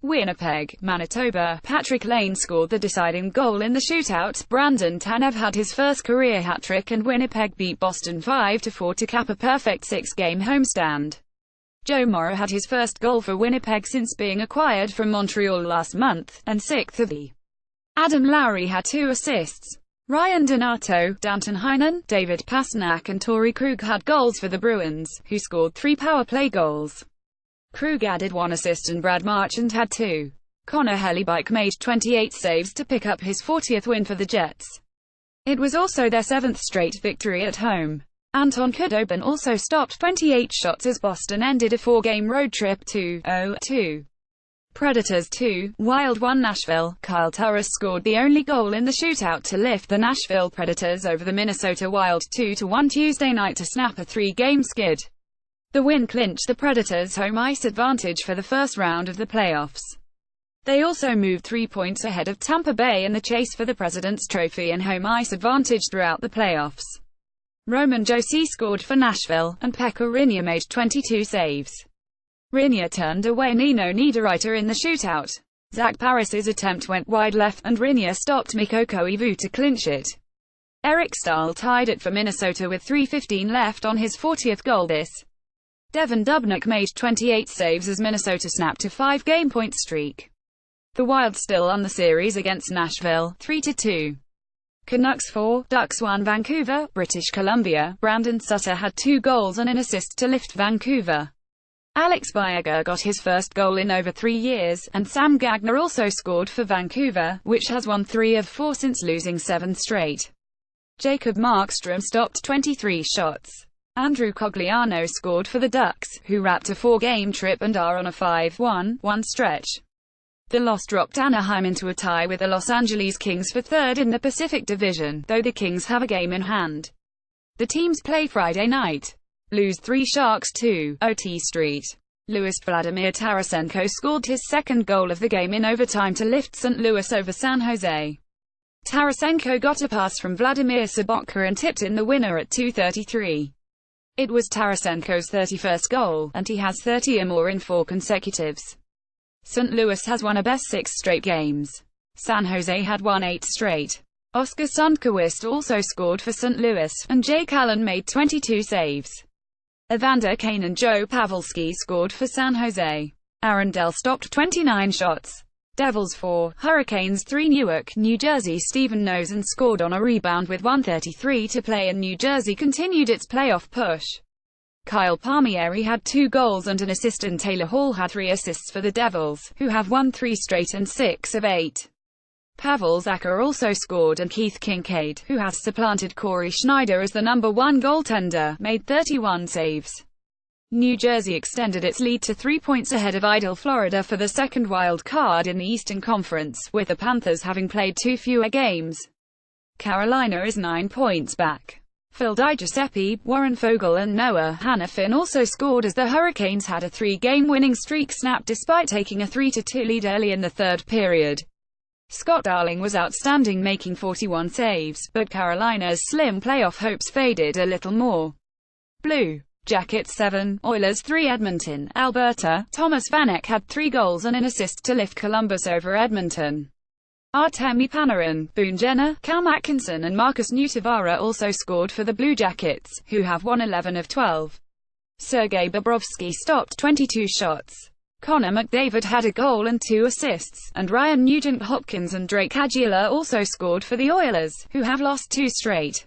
Winnipeg, Manitoba, Patrick Laine scored the deciding goal in the shootout. Brandon Tanev had his first career hat-trick and Winnipeg beat Boston 5-4 to cap a perfect six-game homestand. Joe Morrow had his first goal for Winnipeg since being acquired from Montreal last month, and sixth of the. Adam Lowry had 2 assists. Ryan Donato, Danton Heinen, David Pastrnak and Torrey Krug had goals for the Bruins, who scored 3 power play goals. Krug added 1 assist and Brad Marchand had 2. Connor Hellebuck made 28 saves to pick up his 40th win for the Jets. It was also their 7th straight victory at home. Anton Khudobin also stopped 28 shots as Boston ended a 4-game road trip 2-0-2. Predators 2, Wild 1 Nashville. Kyle Turris scored the only goal in the shootout to lift the Nashville Predators over the Minnesota Wild 2-1 Tuesday night to snap a 3-game skid. The win clinched the Predators' home ice advantage for the first round of the playoffs. They also moved 3 points ahead of Tampa Bay in the chase for the President's Trophy and home ice advantage throughout the playoffs. Roman Josi scored for Nashville, and Pekka Rinne made 22 saves. Rinne turned away Nino Niederreiter in the shootout. Zach Paris's attempt went wide left, and Rinne stopped Mikko Koivu to clinch it. Eric Stahl tied it for Minnesota with 3:15 left on his 40th goal this. Devin Dubnyk made 28 saves as Minnesota snapped a 5-game point streak. The Wild still on the series against Nashville, 3-2. Canucks 4, Ducks 1 Vancouver, British Columbia. Brandon Sutter had 2 goals and an assist to lift Vancouver. Alex Baerga got his first goal in over 3 years, and Sam Gagner also scored for Vancouver, which has won 3 of 4 since losing 7 straight. Jacob Markstrom stopped 23 shots. Andrew Cogliano scored for the Ducks, who wrapped a 4-game trip and are on a 5-1 stretch. The loss dropped Anaheim into a tie with the Los Angeles Kings for 3rd in the Pacific Division, though the Kings have a game in hand. The teams play Friday night. Blues 3 Sharks 2, OT Street. Louis Vladimir Tarasenko scored his 2nd goal of the game in overtime to lift St. Louis over San Jose. Tarasenko got a pass from Vladimir Sobotka and tipped in the winner at 2:33. It was Tarasenko's 31st goal, and he has 30 or more in 4 consecutives. St. Louis has won a best 6 straight games. San Jose had won 8 straight. Oskar Sundqvist also scored for St. Louis, and Jake Allen made 22 saves. Evander Kane and Joe Pavelski scored for San Jose. Aaron Dell stopped 29 shots. Devils 4, Hurricanes 3 Newark, New Jersey. Steven Noesen scored on a rebound with 1:33 to play and New Jersey continued its playoff push. Kyle Palmieri had 2 goals and an assist and Taylor Hall had 3 assists for the Devils, who have won 3 straight and 6 of 8. Pavel Zacha also scored and Keith Kincaid, who has supplanted Corey Schneider as the number 1 goaltender, made 31 saves. New Jersey extended its lead to 3 points ahead of Idle Florida for the 2nd wild card in the Eastern Conference, with the Panthers having played 2 fewer games. Carolina is 9 points back. Phil DiGiuseppe, Warren Fogle and Noah Hanifin also scored as the Hurricanes had a 3-game winning streak snapped despite taking a 3-2 lead early in the 3rd period. Scott Darling was outstanding, making 41 saves, but Carolina's slim playoff hopes faded a little more. Blue Jackets 7, Oilers 3 Edmonton, Alberta. Thomas Vanek had 3 goals and an assist to lift Columbus over Edmonton. Artemi Panarin, Boone Jenner, Cam Atkinson and Marcus Nutavara also scored for the Blue Jackets, who have won 11 of 12. Sergei Bobrovsky stopped 22 shots. Connor McDavid had a goal and 2 assists, and Ryan Nugent-Hopkins and Drake Agila also scored for the Oilers, who have lost 2 straight.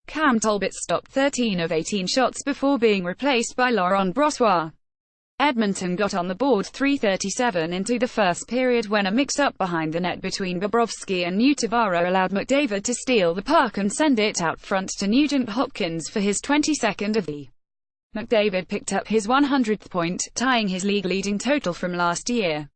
Cam Talbot stopped 13 of 18 shots before being replaced by Laurent Brossoit. Edmonton got on the board 3:37 into the first period when a mix-up behind the net between Bobrovsky and Nutavara allowed McDavid to steal the puck and send it out front to Nugent-Hopkins for his 22nd of the. McDavid picked up his 100th point, tying his league-leading total from last year.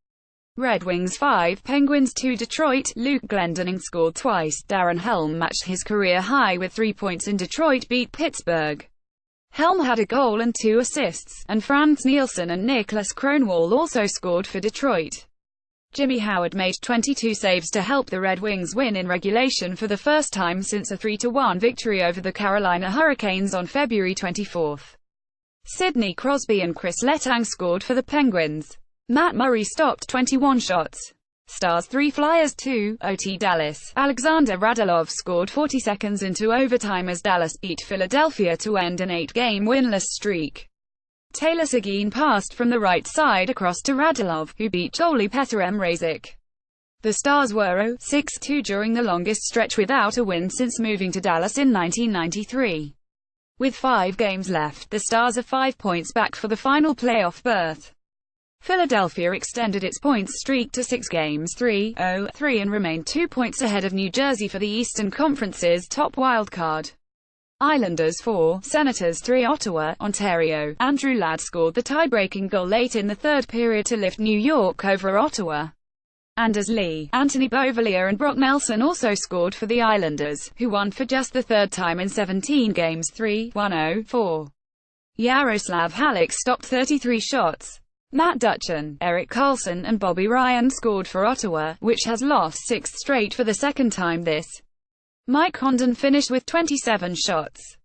Red Wings 5, Penguins 2 Detroit. Luke Glendening scored twice. Darren Helm matched his career high with 3 points in Detroit beat Pittsburgh. Helm had a goal and 2 assists, and Frans Nielsen and Niklas Kronwall also scored for Detroit. Jimmy Howard made 22 saves to help the Red Wings win in regulation for the first time since a 3-1 victory over the Carolina Hurricanes on February 24. Sidney Crosby and Chris Letang scored for the Penguins. Matt Murray stopped 21 shots. Stars 3 Flyers 2, OT Dallas. Alexander Radulov scored 40 seconds into overtime as Dallas beat Philadelphia to end an 8-game winless streak. Taylor Seguin passed from the right side across to Radulov, who beat goalie Petr Mrazek. The Stars were 0-6-2 during the longest stretch without a win since moving to Dallas in 1993. With 5 games left, the Stars are 5 points back for the final playoff berth. Philadelphia extended its points streak to 6 games, 3-0-3, and remained 2 points ahead of New Jersey for the Eastern Conference's top wildcard. Islanders 4, Senators 3, Ottawa, Ontario. Andrew Ladd scored the tie-breaking goal late in the third period to lift New York over Ottawa. Anders Lee, Anthony Beauvillier and Brock Nelson also scored for the Islanders, who won for just the third time in 17 games, 3-1-0-4. Yaroslav Halak stopped 33 shots. Matt Duchene, Erik Karlsson and Bobby Ryan scored for Ottawa, which has lost 6 straight for the second time this. Mike Condon finished with 27 shots.